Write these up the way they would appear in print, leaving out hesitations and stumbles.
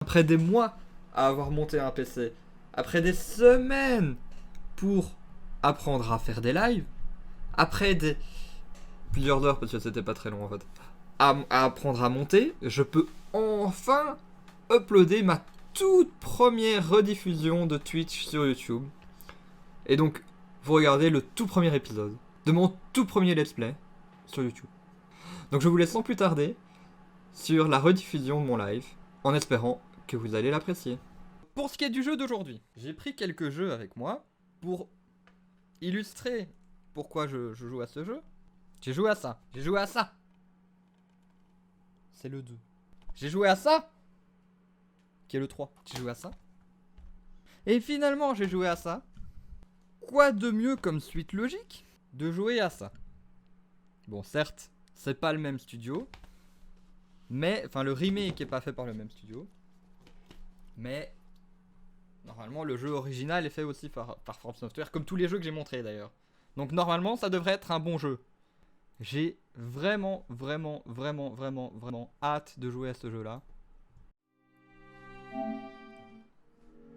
Après des mois à avoir monté un PC, après des semaines pour apprendre à faire des lives, après des plusieurs heures parce que c'était pas très long en fait, à apprendre à monter, je peux enfin uploader ma toute première rediffusion de Twitch sur YouTube. Et donc, vous regardez le tout premier épisode de mon tout premier let's play sur YouTube. Donc je vous laisse sans plus tarder sur la rediffusion de mon live, en espérant que vous allez l'apprécier. Pour ce qui est du jeu d'aujourd'hui, j'ai pris quelques jeux avec moi pour illustrer pourquoi je joue à ce jeu. J'ai joué à ça, j'ai joué à ça. C'est le 2. J'ai joué à ça, qui est le 3. J'ai joué à ça. Et finalement, j'ai joué à ça. Quoi de mieux comme suite logique de jouer à ça? Bon, certes, c'est pas le même studio, mais enfin le remake est pas fait par le même studio, mais normalement le jeu original est fait aussi par From Software, comme tous les jeux que j'ai montrés d'ailleurs. Donc normalement ça devrait être un bon jeu. J'ai vraiment hâte de jouer à ce jeu là.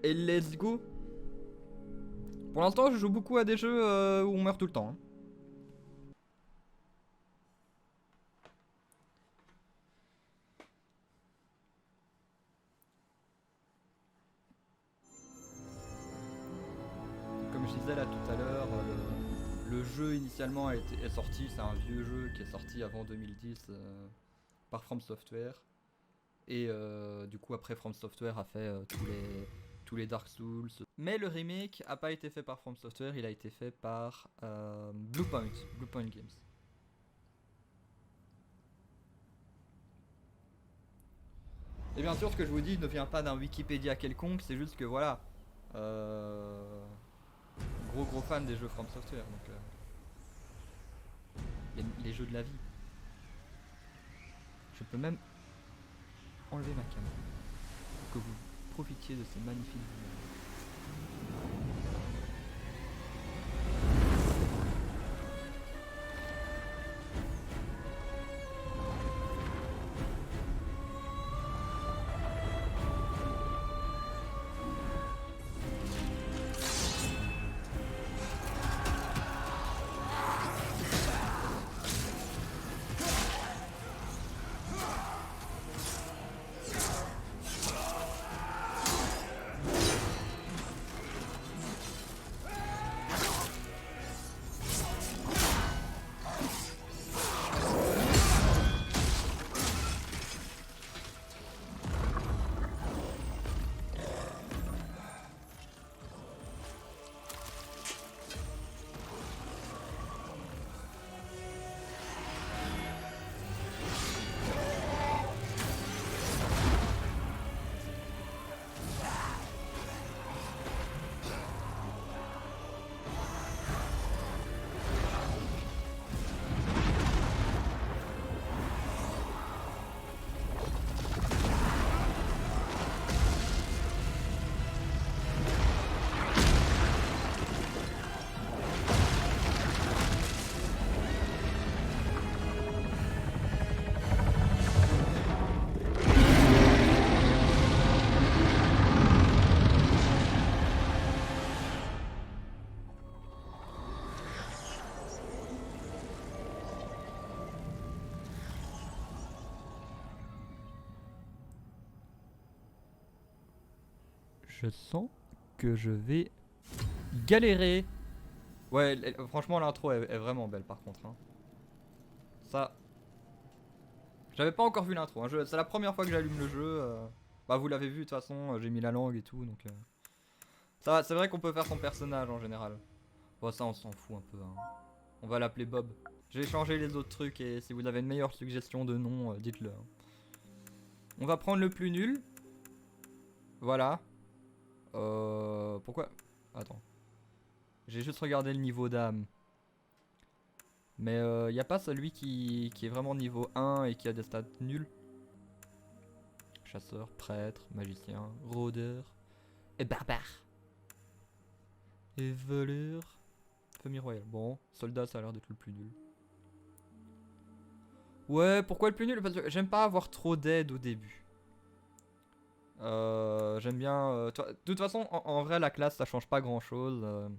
Et let's go. Pour l'instant je joue beaucoup à des jeux où on meurt tout le temps, hein. Comme je disais là tout à l'heure, le jeu initialement est sorti, c'est un vieux jeu qui est sorti avant 2010 par From Software. Et du coup après From Software a fait tous les Dark Souls. Mais le remake a pas été fait par From Software, il a été fait par Bluepoint Games. Et bien sûr ce que je vous dis ne vient pas d'un Wikipédia quelconque, c'est juste que voilà. Gros fan des jeux From Software, donc les jeux de la vie. Je peux même enlever ma caméra pour que vous profitiez de ces magnifiques images. Je sens que je vais galérer. Ouais, franchement l'intro est vraiment belle par contre, hein. Ça, j'avais pas encore vu l'intro, hein. C'est la première fois que j'allume le jeu. Bah vous l'avez vu de toute façon, j'ai mis la langue et tout, donc ça, c'est vrai qu'on peut faire son personnage en général. Bon ça on s'en fout un peu, hein. On va l'appeler Bob. J'ai changé les autres trucs et si vous avez une meilleure suggestion de nom, dites-le, hein. On va prendre le plus nul. Voilà. Pourquoi? Attends. J'ai juste regardé le niveau d'âme. Mais y a pas celui qui est vraiment niveau 1 et qui a des stats nuls. Chasseur, prêtre, magicien, rôdeur et barbare. Et voleur. Famille royale. Bon, soldat ça a l'air d'être le plus nul. Ouais, pourquoi le plus nul? Parce que j'aime pas avoir trop d'aide au début. J'aime bien... de toute façon, en vrai, la classe, ça change pas grand-chose.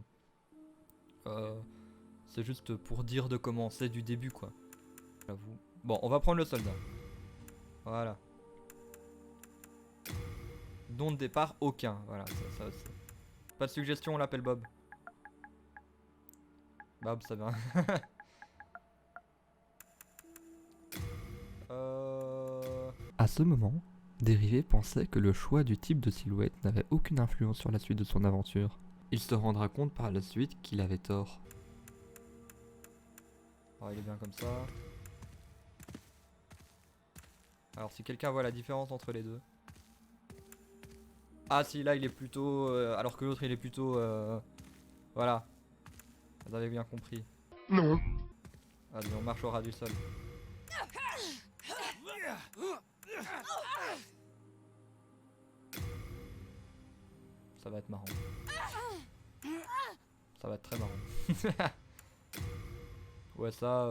C'est juste pour dire de commencer du début, quoi. J'avoue. Bon, on va prendre le soldat. Voilà. Don de départ, aucun. Voilà, ça aussi. Pas de suggestion, on l'appelle Bob. Bob, ça va. À ce moment, Dérivé pensait que le choix du type de silhouette n'avait aucune influence sur la suite de son aventure. Il se rendra compte par la suite qu'il avait tort. Alors il est bien comme ça. Alors si quelqu'un voit la différence entre les deux. Ah si, là il est plutôt... alors que l'autre il est plutôt... voilà. Vous avez bien compris. Non. Allez, on marche au ras du sol. Ça va être marrant. Ça va être très marrant. Ouais, ça,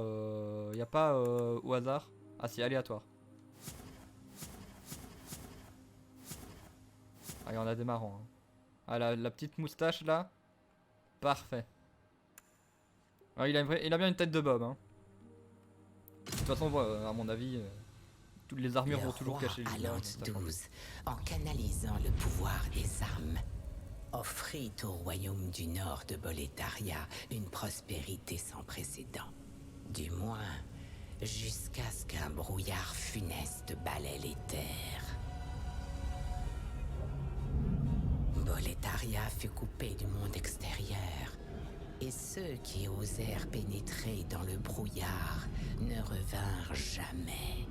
y a pas au hasard. Ah si, aléatoire. Ah, y en a des marrants. Hein. Ah, la petite moustache là. Parfait. Ah, il a bien une tête de Bob. Hein. De toute façon, à mon avis, toutes les armures vont toujours cacher les Allante 12, en canalisant le pouvoir des armes, offrit au royaume du nord de Boletaria une prospérité sans précédent. Du moins, jusqu'à ce qu'un brouillard funeste balaie les terres. Boletaria fut coupé du monde extérieur, et ceux qui osèrent pénétrer dans le brouillard ne revinrent jamais.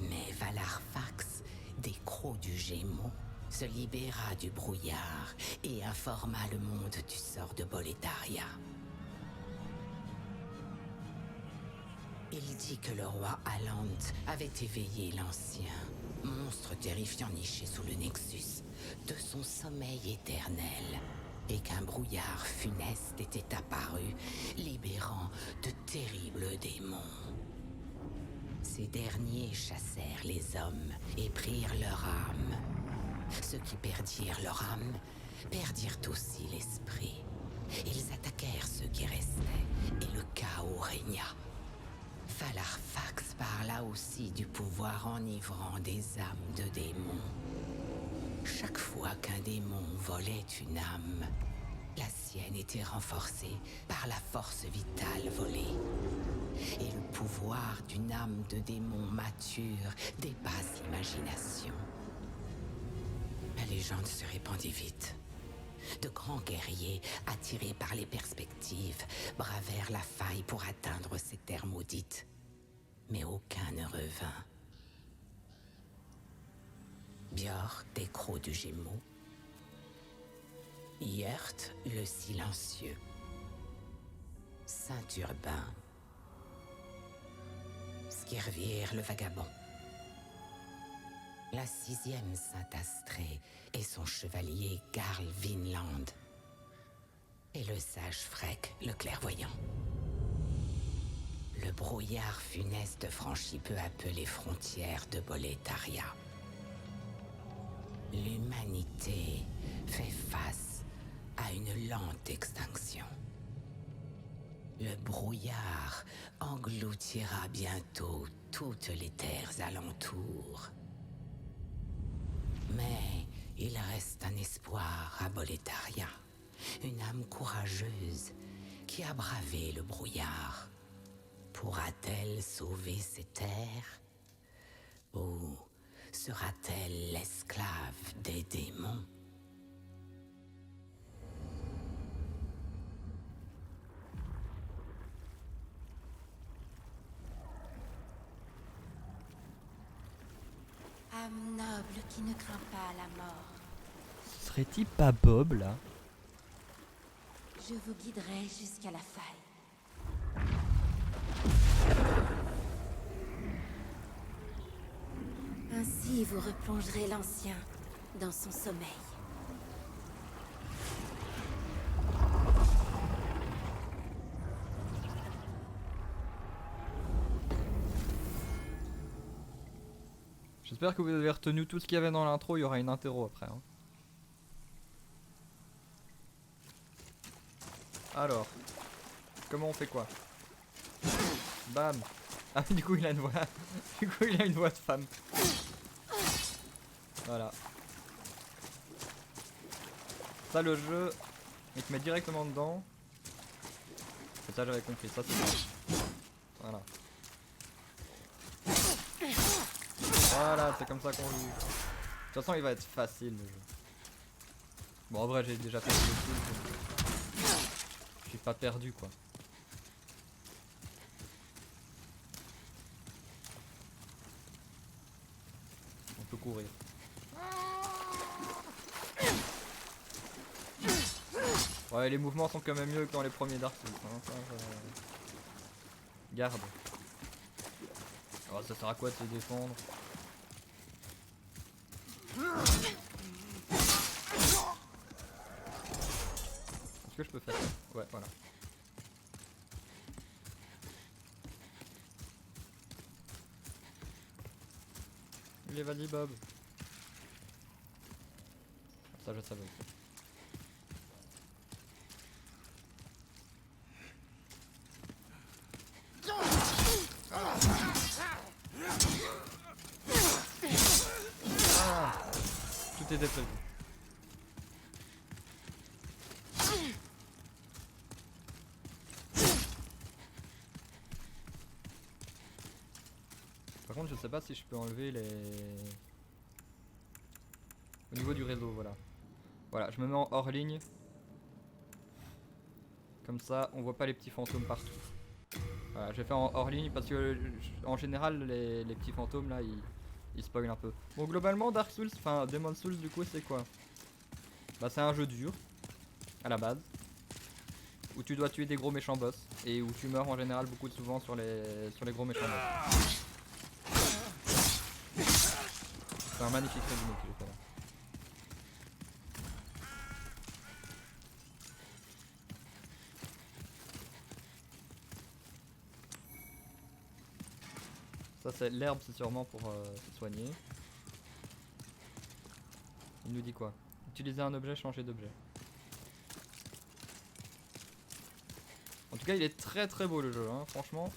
Mais Valarfax, des crocs du Gémeaux, se libéra du brouillard et informa le monde du sort de Boletaria. Il dit que le roi Allante avait éveillé l'ancien, monstre terrifiant niché sous le Nexus, de son sommeil éternel, et qu'un brouillard funeste était apparu, libérant de terribles démons. Ces derniers chassèrent les hommes et prirent leur âme. Ceux qui perdirent leur âme perdirent aussi l'esprit. Ils attaquèrent ceux qui restaient, et le chaos régna. Valarfax parla aussi du pouvoir enivrant des âmes de démons. Chaque fois qu'un démon volait une âme, la sienne était renforcée par la force vitale volée. Et le pouvoir d'une âme de démon mature dépasse l'imagination. La légende se répandit vite. De grands guerriers, attirés par les perspectives, bravèrent la faille pour atteindre ces terres maudites. Mais aucun ne revint. Björk, des crocs du Gémeaux. Yert, le silencieux. Saint-Urbain. Skirvir, le vagabond. La 6e Saint-Astrée et son chevalier Garl Vinland. Et le sage Freck, le clairvoyant. Le brouillard funeste franchit peu à peu les frontières de Boletaria. L'humanité fait face à une lente extinction. Le brouillard engloutira bientôt toutes les terres alentours. Mais il reste un espoir à Boletaria, une âme courageuse qui a bravé le brouillard. Pourra-t-elle sauver ces terres? Ou sera-t-elle l'esclave des démons? Âme noble qui ne craint pas la mort, Serait-il pas Bob là? je vous guiderai jusqu'à la faille. Ainsi vous replongerez l'ancien dans son sommeil. J'espère que vous avez retenu tout ce qu'il y avait dans l'intro, il y aura une interro après. Hein. Alors, comment on fait quoi? Bam. Ah du coup il a une voix. Du coup il a une voix de femme. Voilà. Ça le jeu, il te met directement dedans. Et ça j'avais compris, ça c'est bon. Voilà. Voilà, c'est comme ça qu'on joue. De toute façon il va être facile le jeu. Bon en vrai j'ai déjà fait le truc. Je suis pas perdu quoi. On peut courir. Ouais, les mouvements sont quand même mieux que dans les premiers Dark Souls. Hein, ça, garde. Oh, ça sert à quoi de se défendre? Est-ce que je peux faire ça? Ouais, voilà. Allez, vas-y, Bob. Ça, je savais. Ah, tout était prévu. Par contre, je sais pas si je peux enlever les... Au niveau du réseau, voilà. Voilà, je me mets en hors ligne. Comme ça, on voit pas les petits fantômes partout. Voilà, j'ai fait en hors ligne parce que en général, les petits fantômes là, ils spoilent un peu. Bon, globalement, Dark Souls, enfin Demon Souls, du coup, c'est quoi? Bah, c'est un jeu dur, à la base, où tu dois tuer des gros méchants boss et où tu meurs en général beaucoup souvent sur les gros méchants boss. C'est un magnifique résumé que j'ai fait là. Ça c'est l'herbe, c'est sûrement pour se soigner. Il nous dit quoi? Utiliser un objet, changer d'objet. En tout cas il est très très beau le jeu, hein, franchement.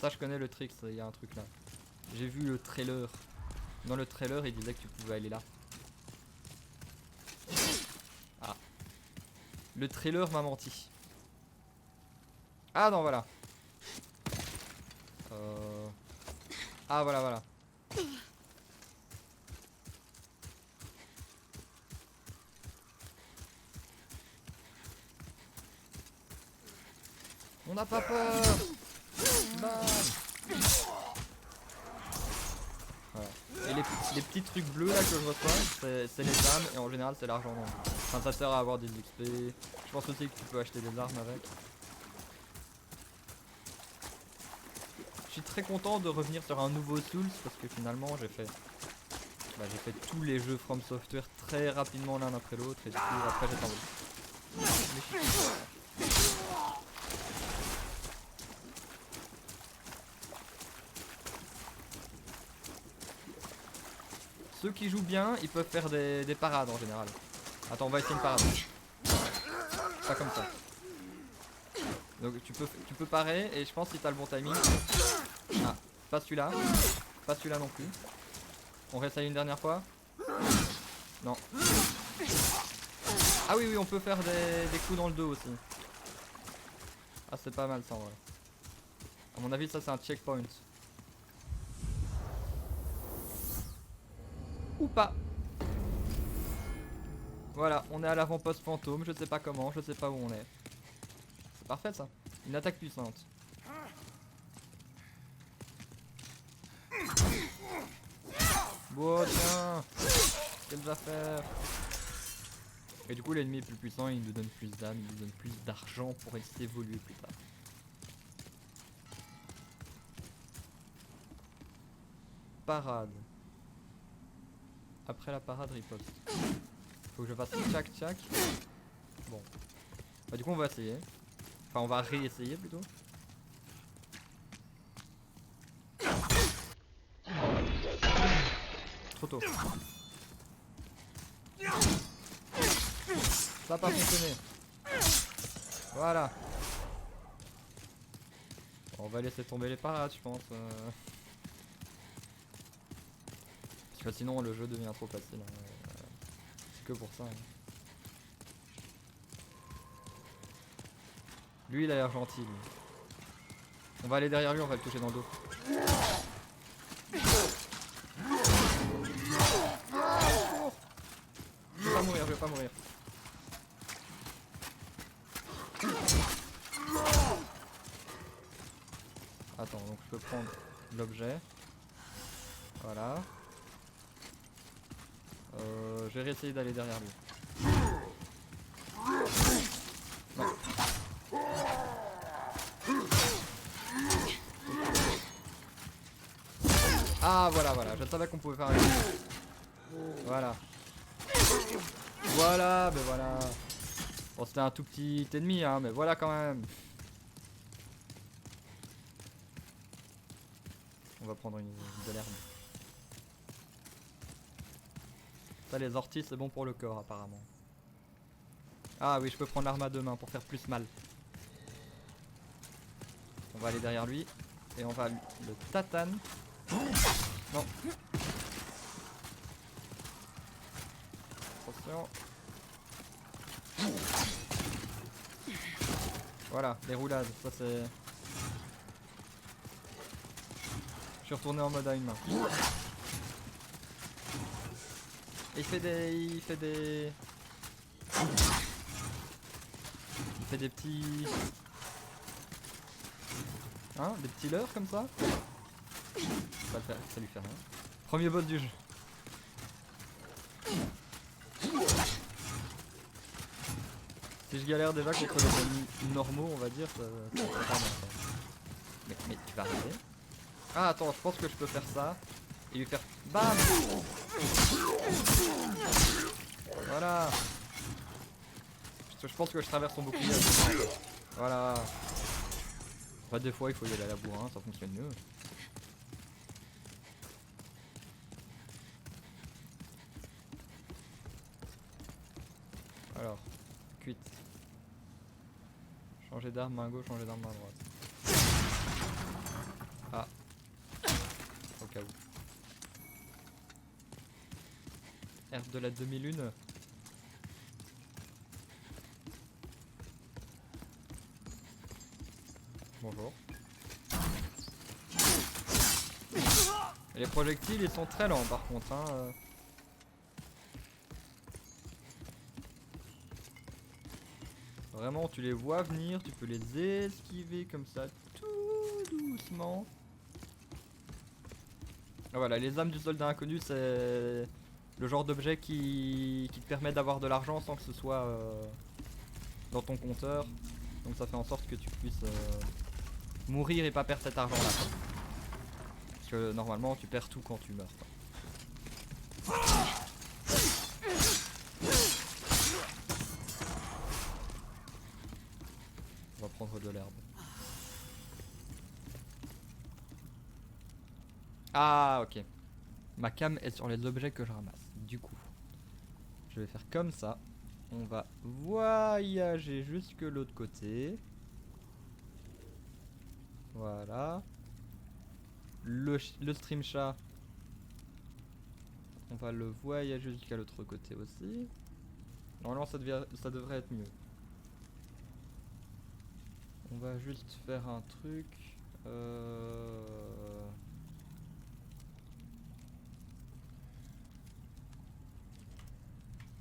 Ça je connais le trick, il y a un truc là. J'ai vu le trailer. Dans le trailer il disait que tu pouvais aller là. Ah. Le trailer m'a menti. Ah non voilà. Ah voilà voilà. On n'a pas peur. Bam. Voilà. Et les petits trucs bleus là que je reçois, c'est les âmes et en général c'est l'argent. Enfin ça sert à avoir des XP. Je pense aussi que tu peux acheter des armes avec. Je suis très content de revenir sur un nouveau Souls parce que finalement j'ai fait tous les jeux From Software très rapidement l'un après l'autre et du coup après j'ai tombé. Ceux qui jouent bien, ils peuvent faire des parades en général. Attends, on va essayer une parade. Pas comme ça. Donc tu peux parer et je pense que si t'as le bon timing. Ah, pas celui-là. Pas celui-là non plus. On réessaye une dernière fois. Non. Ah oui, on peut faire des coups dans le dos aussi. Ah, c'est pas mal ça en vrai. A mon avis, ça c'est un checkpoint. Ou pas. Voilà, on est à l'avant-poste fantôme, je sais pas comment, je sais pas où on est. C'est parfait ça. Une attaque puissante. Bon tiens. Quelles affaires. Et du coup l'ennemi est plus puissant, il nous donne plus d'âme, il nous donne plus d'argent pour évoluer plus tard. Parade. Après la parade, riposte. Faut que je fasse tchac tchac. Bon. Bah du coup on va essayer. Enfin on va réessayer plutôt. trop tôt. Ça a pas fonctionné. Voilà. Bon, on va laisser tomber les parades, je pense. Parce que sinon le jeu devient trop facile. C'est que pour ça. Hein. Lui il a l'air gentil. Lui. On va aller derrière lui, on va le toucher dans le dos. Je vais pas mourir, je vais pas mourir. Attends, donc je peux prendre l'objet. Voilà. Je vais réessayer d'aller derrière lui. Non. Ah voilà, voilà, je savais qu'on pouvait faire un... Voilà. Voilà, ben voilà. Bon, c'était un tout petit ennemi, hein, mais voilà quand même. On va prendre de l'herbe. Ça, les orties, c'est bon pour le corps, apparemment. Ah oui, je peux prendre l'arme à deux mains pour faire plus mal. On va aller derrière lui. Et on va le tatane. Non. Attention. Voilà, les roulades, ça c'est... Je suis retourné en mode à une main. Et il fait des petits... Hein, des petits leurres comme ça. Ça lui fait rien. Premier boss du jeu. Si je galère déjà contre les ennemis normaux, on va dire, ça va pas mal. Mais tu vas arrêter. Ah attends, je pense que je peux faire ça. Et lui faire BAM. Voilà. Je pense que je traverse son bouclier. Voilà. Enfin, des fois il faut y aller à la bourre, hein, ça fonctionne mieux. Alors, cuite. Changer d'arme main gauche, changer d'arme main droite. Ah. Au cas où. Herbe de la demi-lune. Bonjour. Et les projectiles ils sont très lents par contre hein. Vraiment tu les vois venir, tu peux les esquiver comme ça tout doucement. Ah, voilà, les âmes du soldat inconnu c'est le genre d'objet qui te permet d'avoir de l'argent sans que ce soit dans ton compteur. Donc ça fait en sorte que tu puisses mourir et pas perdre cet argent là. Parce que normalement tu perds tout quand tu meurs. On va prendre de l'herbe. Ah ok. Ma cam est sur les objets que je ramasse. Du coup, je vais faire comme ça. On va voyager jusque l'autre côté. Voilà. Le stream chat. On va le voyager jusqu'à l'autre côté aussi. Normalement ça devrait être mieux. On va juste faire un truc.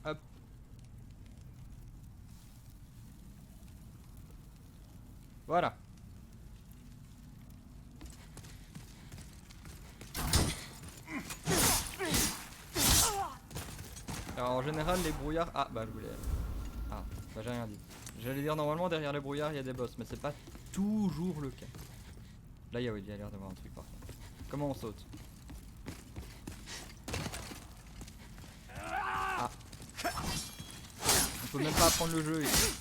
Hop. Voilà. Alors en général les brouillards... Ah bah je voulais... Ah bah j'ai rien dit. J'allais dire normalement derrière les brouillards il y a des boss mais c'est pas toujours le cas. Là il y a l'air d'avoir un truc par contre. Comment on saute? Ah. On peut même pas apprendre le jeu ici.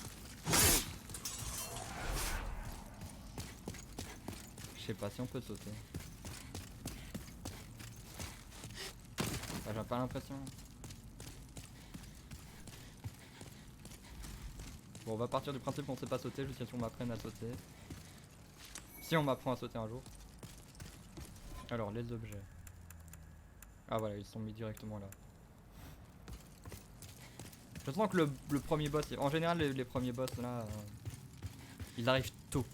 Je sais pas si on peut sauter. Bah, J'ai pas l'impression. Bon, on va partir du principe qu'on sait pas sauter jusqu'à ce qu'on m'apprenne à sauter. Si on m'apprend à sauter un jour. Alors, les objets. Ah voilà, ils sont mis directement là. Je sens que le premier boss, en général les premiers boss là, ils arrivent tôt.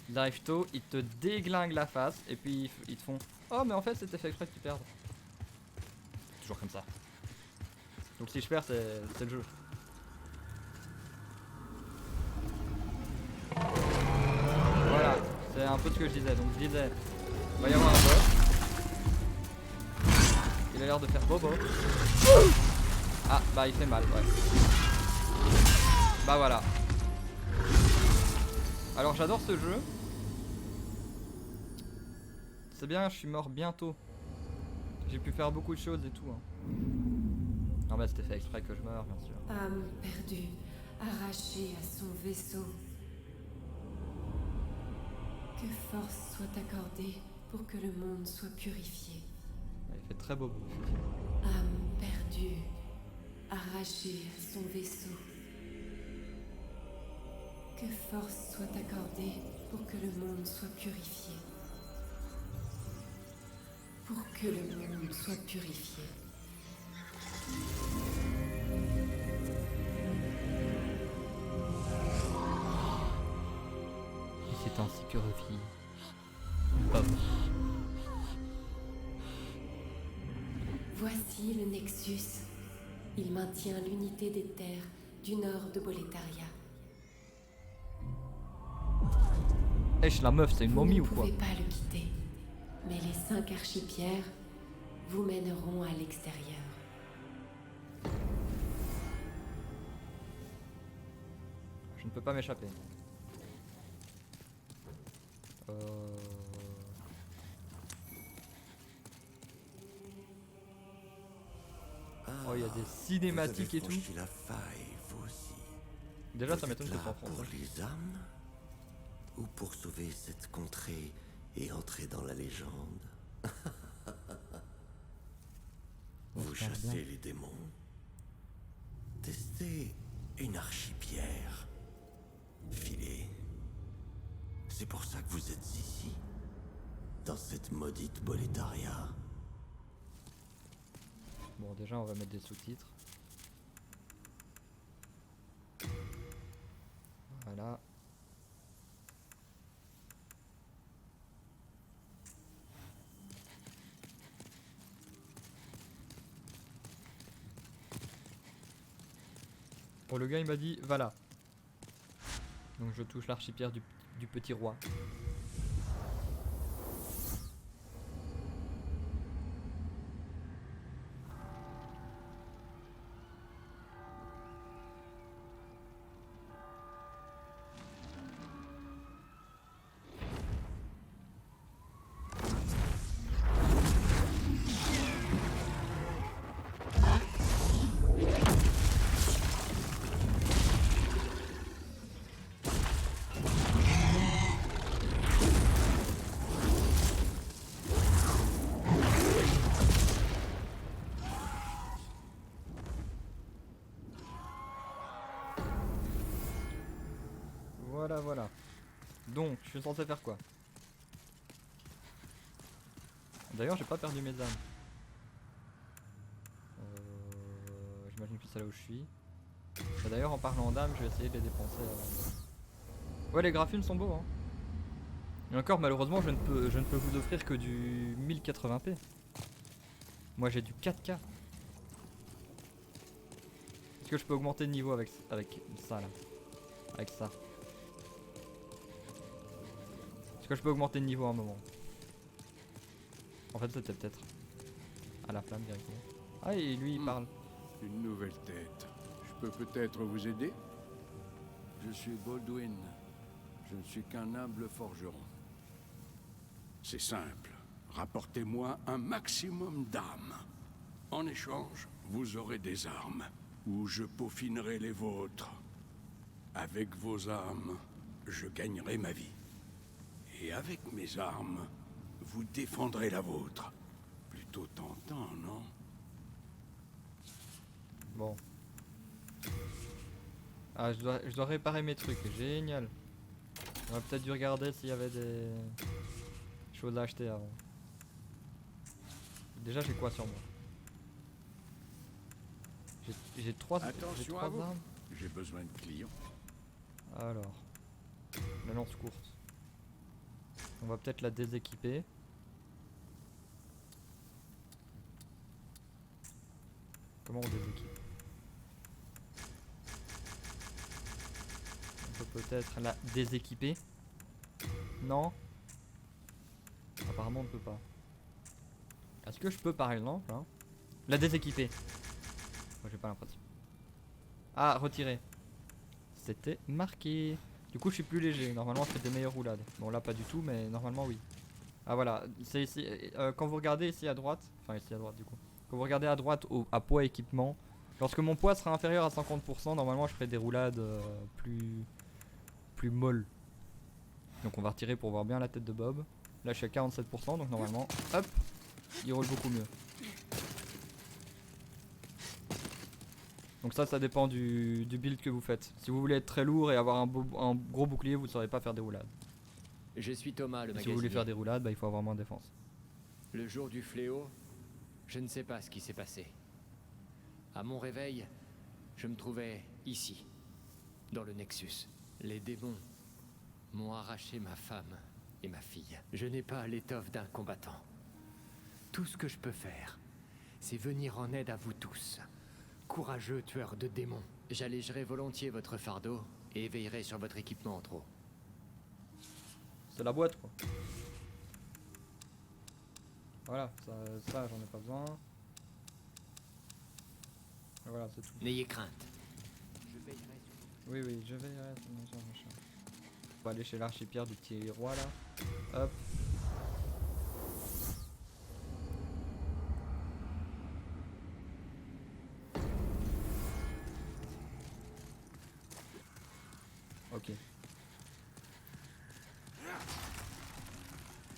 Ils arrivent tôt, ils te déglinguent la face et puis ils te font oh mais en fait c'était fait exprès que tu perdes. Toujours comme ça. Donc si je perds c'est le jeu. Voilà, c'est un peu ce que je disais. Donc je disais, il va y avoir un boss. Il a l'air de faire bobo. Ah bah il fait mal, ouais. Bah voilà. Alors j'adore ce jeu. C'est bien, je suis mort bientôt. J'ai pu faire beaucoup de choses et tout. Hein. Non mais c'était fait exprès que je meure bien sûr. Âme perdue, arrachée à son vaisseau. Que force soit accordée pour que le monde soit purifié. Il fait très beau. Âme perdue, arrachée à son vaisseau. Que force soit accordée pour que le monde soit purifié. Pour que le monde soit purifié. Et c'est ainsi que revit Bob. Voici le Nexus. Il maintient l'unité des terres du nord de Boletaria. Esh, la meuf, c'est une momie ou Vous quoi? ne pouvez pas le quitter, mais les 5 archipierres vous mèneront à l'extérieur. Je ne peux pas m'échapper. Oh, il y a des cinématiques et tout. La faille, vous aussi. Déjà, ça Vous m'étonne êtes que là c'est en français. pour les âmes ou pour sauver cette contrée et entrer dans la légende? Vous J'espère chassez bien. les démons. Testez une archipierre. Filez. C'est pour ça que vous êtes ici. Dans cette maudite Boletaria. Bon, déjà, on va mettre des sous-titres. Voilà. Bon, le gars, il m'a dit, voilà. Donc, je touche l'archipierre du petit roi. Voilà, voilà. Donc, je suis censé faire quoi? D'ailleurs, j'ai pas perdu mes âmes. J'imagine que c'est là où je suis. Et d'ailleurs, en parlant d'âmes, je vais essayer de les dépenser. Ouais, les graphismes sont beaux, hein. Et encore, malheureusement, je ne peux vous offrir que du 1080p. Moi, j'ai du 4K. Est-ce que je peux augmenter de niveau avec ça, là? Avec ça. Est-ce que je peux augmenter de niveau à un moment? En fait, c'était peut-être à la flamme directement. Ah, et lui, il parle. Une nouvelle tête. Je peux peut-être vous aider? Je suis Baldwin. Je ne suis qu'un humble forgeron. C'est simple. Rapportez-moi un maximum d'âmes. En échange, vous aurez des armes, ou je peaufinerai les vôtres. Avec vos armes, je gagnerai ma vie. Et avec mes armes, vous défendrez la vôtre. Plutôt tentant, non? Bon. Ah, je dois réparer mes trucs. Génial. On aurait peut-être dû regarder s'il y avait des choses à acheter avant. Déjà, j'ai quoi sur moi? J'ai trois Attention à vous. armes. J'ai besoin de clients. Alors, la lance courte. On va peut-être la déséquiper. Comment on déséquipe? On peut peut-être la déséquiper. Non. Apparemment on ne peut pas. Est-ce que je peux par exemple hein, la déséquiper? Moi j'ai pas l'impression. Ah, retirer. C'était marqué. Du coup je suis plus léger. Normalement je fais des meilleures roulades. Bon là pas du tout mais normalement oui. Ah voilà. C'est ici. Quand vous regardez ici à droite. Enfin ici à droite du coup. Quand vous regardez à droite à poids équipement. Lorsque mon poids sera inférieur à 50%, normalement je ferai des roulades plus molles. Donc on va retirer pour voir bien la tête de Bob. Là je suis à 47% donc normalement, hop, il roule beaucoup mieux. Donc ça dépend du build que vous faites. Si vous voulez être très lourd et avoir un gros bouclier, vous ne saurez pas faire des roulades. Je suis Thomas, le Et si magasinier. vous voulez faire des roulades, bah, il faut avoir moins de défense. Le jour du fléau, je ne sais pas ce qui s'est passé. À mon réveil, je me trouvais ici, dans le Nexus. Les démons m'ont arraché ma femme et ma fille. Je n'ai pas l'étoffe d'un combattant. Tout ce que je peux faire, c'est venir en aide à vous tous. Courageux tueurs de démons. J'allégerai volontiers votre fardeau et veillerai sur votre équipement en trop. C'est la boîte quoi. Voilà, ça j'en ai pas besoin. Et voilà, c'est tout. N'ayez crainte. Je veillerai sur... Oui, je vais machin. On va aller chez l'archipierre du petit roi là. Hop. Ok.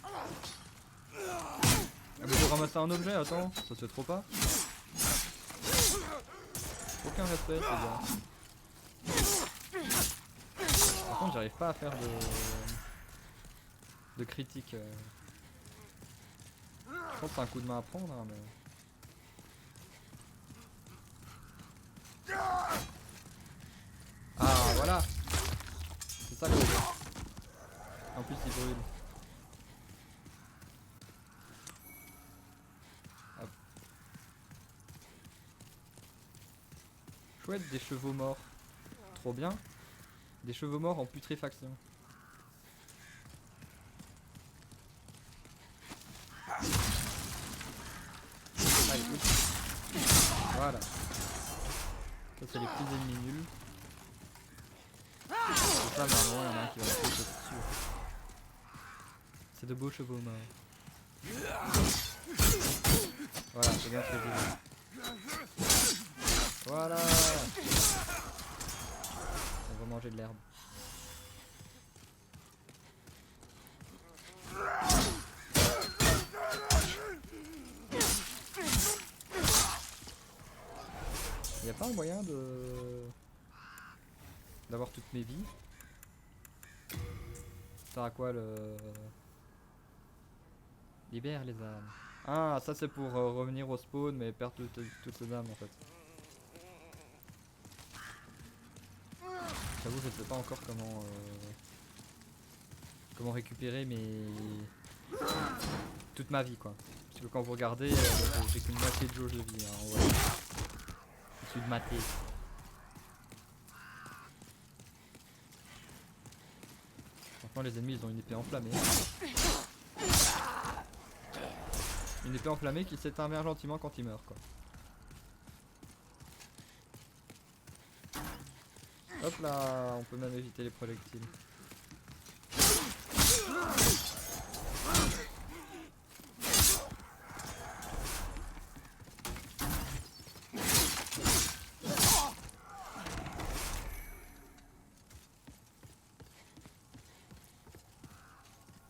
Ah mais faut ramasser un objet, attends, ça se fait trop pas. Aucun respect, c'est bien. Par contre, j'arrive pas à faire de critique. Je pense que c'est un coup de main à prendre, hein, mais... Ah, voilà. C'est ça le jeu. En plus, il brûle. Hop. Chouette, des chevaux morts. Trop bien. Des chevaux morts en putréfaction. Allez, oups. Voilà. Ça, c'est les petits ennemis nuls. C'est ça, normalement, il y en a un qui va me sauter dessus. C'est de beaux chevaux morts. Voilà, c'est bien ce que je disais. Voilà. On va manger de l'herbe. Y a pas un moyen d'avoir toutes mes vies? Ça sert à quoi le... Libère les âmes. Ah, ça c'est pour revenir au spawn mais perdre toutes les âmes en fait. J'avoue, je ne sais pas encore comment récupérer toute ma vie quoi. Parce que quand vous regardez, j'ai qu'une moitié de jauge de vie. Hein, ouais. Je suis de maté. Franchement, les ennemis ils ont une épée enflammée. Une épée enflammée qui s'éteint bien gentiment quand ils meurent quoi. Hop là, on peut même éviter les projectiles.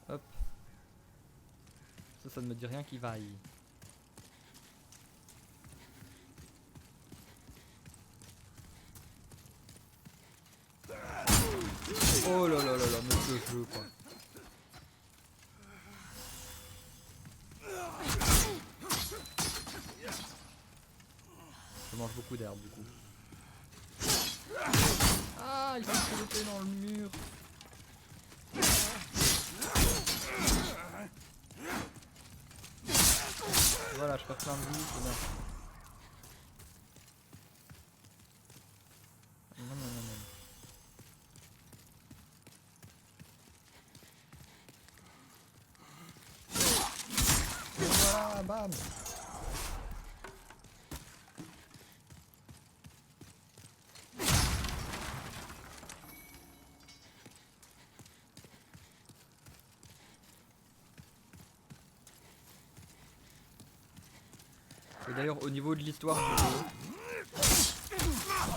Hop. Ça ne me dit rien qui vaille. Oh là là là là, mais ce jeu quoi. Je mange beaucoup d'herbe du coup. Ah, il faut se jeter dans le mur. Voilà, je perds plein de vie, c'est bien. Non, non, non, non. Et voilà, bam. Et d'ailleurs au niveau de l'histoire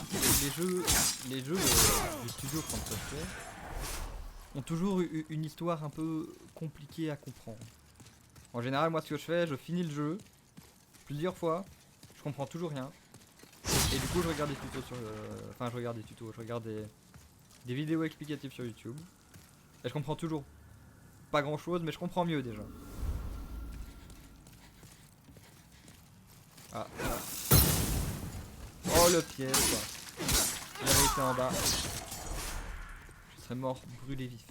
du jeu, les jeux du studio From Software ont toujours eu une histoire un peu compliquée à comprendre. En général, moi ce que je fais, je finis le jeu plusieurs fois, je comprends toujours rien. Et du coup je regarde des tutos sur enfin je regarde des tutos, je regarde des vidéos explicatives sur YouTube. Et je comprends toujours pas grand chose, mais je comprends mieux déjà. Ah, là. Oh le piège quoi. Si j'avais été en bas, je serais mort brûlé vif.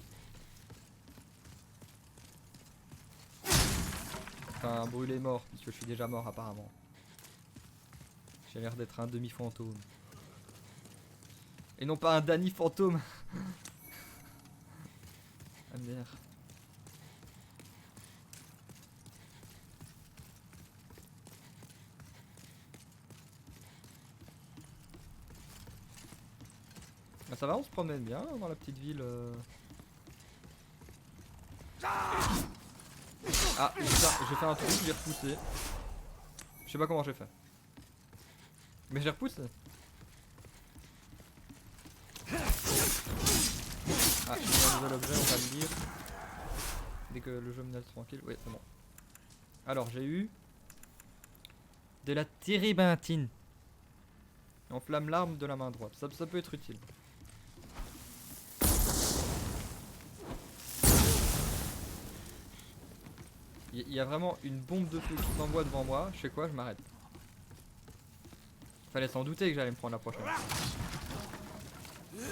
Enfin brûlé mort, puisque je suis déjà mort apparemment. J'ai l'air d'être un demi-fantôme. Et non pas un Danny fantôme. Ah merde. Ah, ça va, on se promène bien dans la petite ville. Ah, j'ai fait un truc, je l'ai repoussé. Je sais pas comment j'ai fait. Mais j'ai repoussé. Ah, j'ai un nouvel objet, on va le lire. Dès que le jeu me laisse tranquille. Oui, c'est bon. Alors, j'ai eu de la térébenthine. Enflamme l'arme de la main droite. Ça peut être utile. Il y a vraiment une bombe de feu qui s'envoie devant moi. Je fais quoi? Je m'arrête. Fallait s'en douter que j'allais me prendre la prochaine. Ah oui,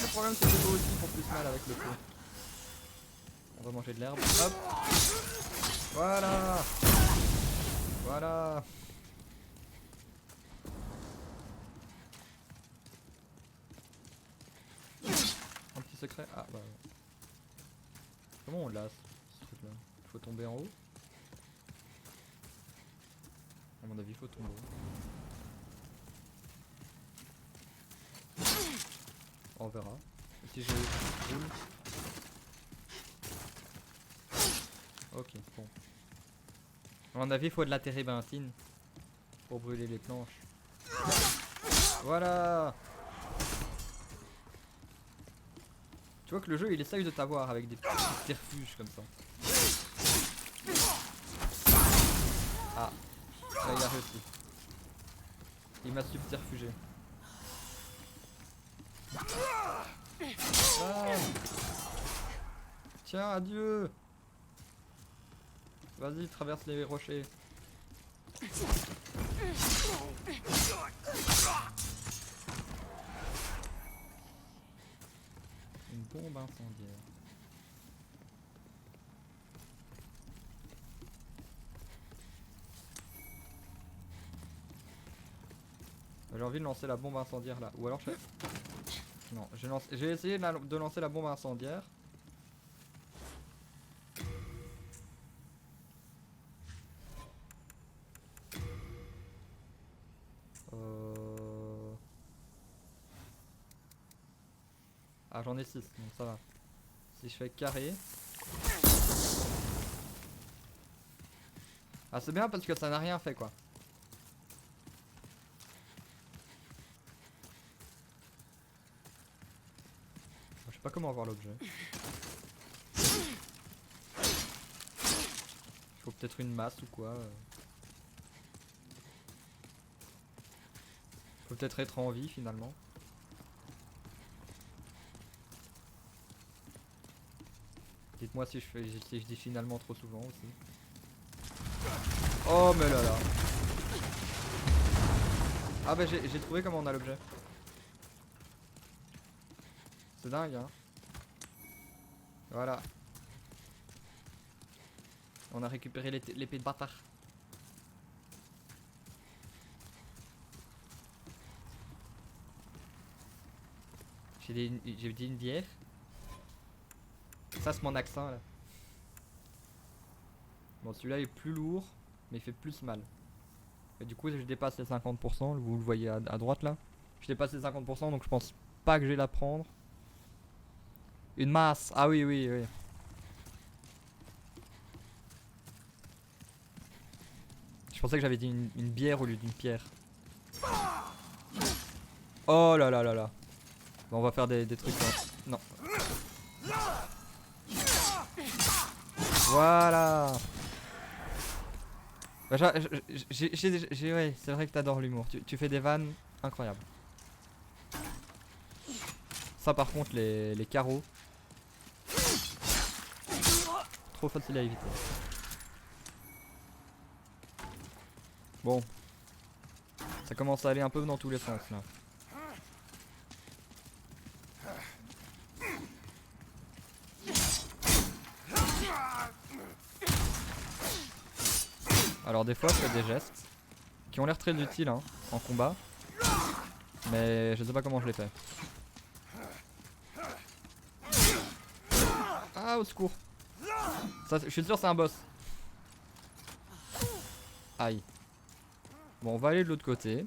le problème c'est que les aussi font plus mal avec le feu. On va manger de l'herbe. Hop. Voilà. Voilà. Un petit secret. Ah bah. Comment on lasse ce truc là? Il faut tomber en haut? À mon avis, il faut tomber. On verra. Et si je roule. Ok, bon. À mon avis, il faut de la térébenthine pour brûler les planches. Voilà. Tu vois que le jeu il essaye de t'avoir avec des petits subterfuges comme ça. Ah, là il a réussi. Il m'a subterfugé. Ah. Tiens, adieu. Vas-y, traverse les rochers. Une bombe incendiaire. J'ai envie de lancer la bombe incendiaire là. Ou alors je... Non, j'ai essayé de lancer la bombe incendiaire. Ah, j'en ai 6, donc ça va. Si je fais carré... Ah, c'est bien parce que ça n'a rien fait quoi. Je sais pas comment avoir l'objet. Il faut peut-être une masse ou quoi. Faut peut-être être en vie finalement. Dites-moi si si je dis finalement trop souvent aussi. Oh mais là là. Ah bah j'ai trouvé comment on a l'objet. C'est dingue hein. Voilà. On a récupéré l'épée de bâtard. J'ai dit une bière. Ça c'est mon accent là. Bon celui-là est plus lourd mais il fait plus mal. Et du coup je dépasse les 50%, vous le voyez à droite là. Je dépasse les 50% donc je pense pas que je vais la prendre. Une masse, ah oui oui oui. Je pensais que j'avais dit une bière au lieu d'une pierre. Oh là là là là. Bon, on va faire des trucs là. Non. Voilà. Bah, ouais, c'est vrai que t'adores l'humour. Tu fais des vannes incroyables. Ça par contre les carreaux. Trop facile à éviter. Bon. Ça commence à aller un peu dans tous les sens là. Alors des fois je fais des gestes qui ont l'air très utiles hein, en combat. Mais je sais pas comment je les fais. Ah au secours. Ça, je suis sûr c'est un boss. Aïe. Bon on va aller de l'autre côté.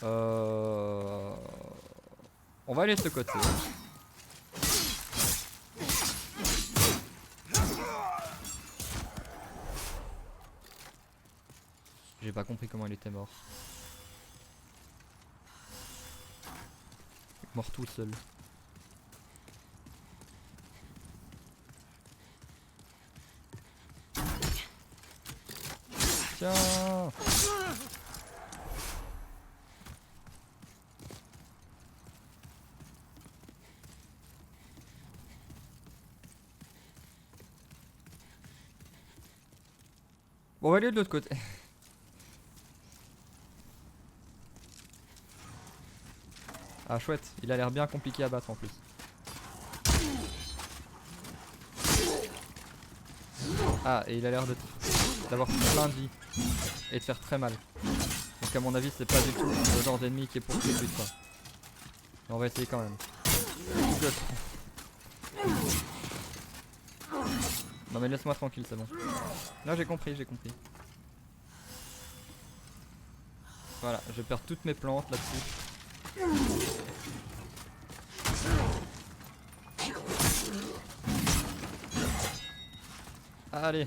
On va aller de ce côté. J'ai pas compris comment il était mort. Il est mort tout seul. Tiens. Bon on va aller de l'autre côté. Ah chouette, il a l'air bien compliqué à battre en plus. Ah et il a l'air d'avoir plein de vie et de faire très mal. Donc à mon avis c'est pas du tout le genre d'ennemi qui est pour tout de suite quoi. Mais on va essayer quand même. Non mais laisse-moi tranquille c'est bon. Là j'ai compris, j'ai compris. Voilà, je perds toutes mes plantes là-dessus. Allez.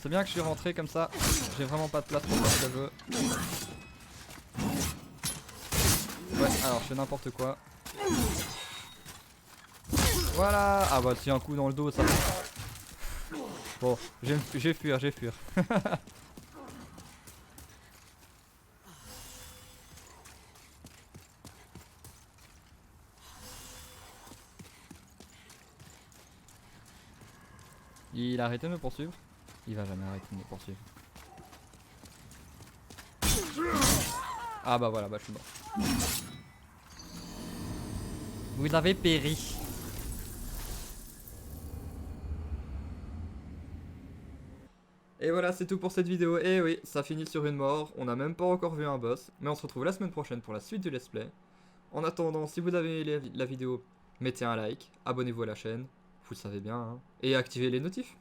C'est bien que je suis rentré comme ça. J'ai vraiment pas de place pour faire ce que je veux. Ouais, alors je fais n'importe quoi. Voilà. Ah bah si un coup dans le dos ça. Bon, j'ai fuir. Il a arrêté de me poursuivre. Il va jamais arrêter de me poursuivre. Ah bah voilà, bah je suis mort. Vous avez péri. Et voilà, c'est tout pour cette vidéo. Et oui, ça finit sur une mort. On n'a même pas encore vu un boss. Mais on se retrouve la semaine prochaine pour la suite du let's play. En attendant, si vous avez aimé la vidéo, mettez un like, abonnez-vous à la chaîne. Vous le savez bien, hein. Et activez les notifs.